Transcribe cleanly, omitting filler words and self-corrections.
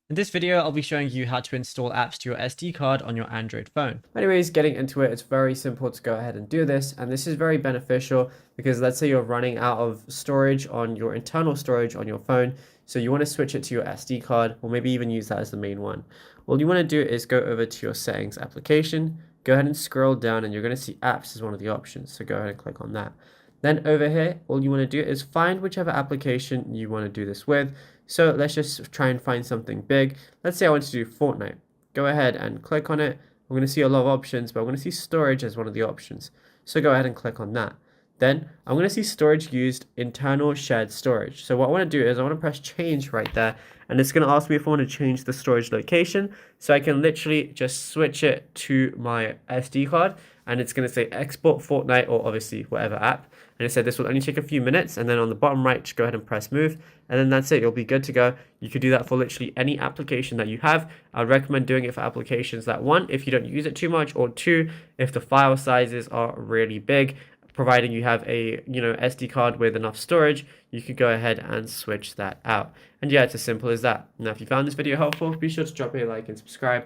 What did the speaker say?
In this video, I'll be showing you how to install apps to your SD card on your Android phone. Anyways, getting into it, it's very simple to go ahead and do this. And this is very beneficial because let's say you're running out of storage on your internal storage on your phone. So you want to switch it to your SD card or maybe even use that as the main one. All you want to do is go over to your settings application, go ahead and scroll down and you're going to see apps as one of the options. So go ahead and click on that. Then over here, all you want to do is find whichever application you want to do this with. So let's just try and find something big. Let's say I want to do Fortnite. Go ahead and click on it. I'm going to see a lot of options, but I'm going to see storage as one of the options. So go ahead and click on that. Then I'm going to see storage used, internal shared storage. So what I want to do is I want to press change right there, and it's going to ask me if I want to change the storage location. So I can literally just switch it to my SD card, and it's going to say export Fortnite or obviously whatever app. And it said this will only take a few minutes, and then on the bottom right, just go ahead and press move, and then that's it. You'll be good to go. You could do that for literally any application that you have. I'd recommend doing it for applications that, one, if you don't use it too much, or two, if the file sizes are really big, providing you have a SD card with enough storage, you could go ahead and switch that out. And yeah, it's as simple as that. Now, if you found this video helpful, be sure to drop a like and subscribe.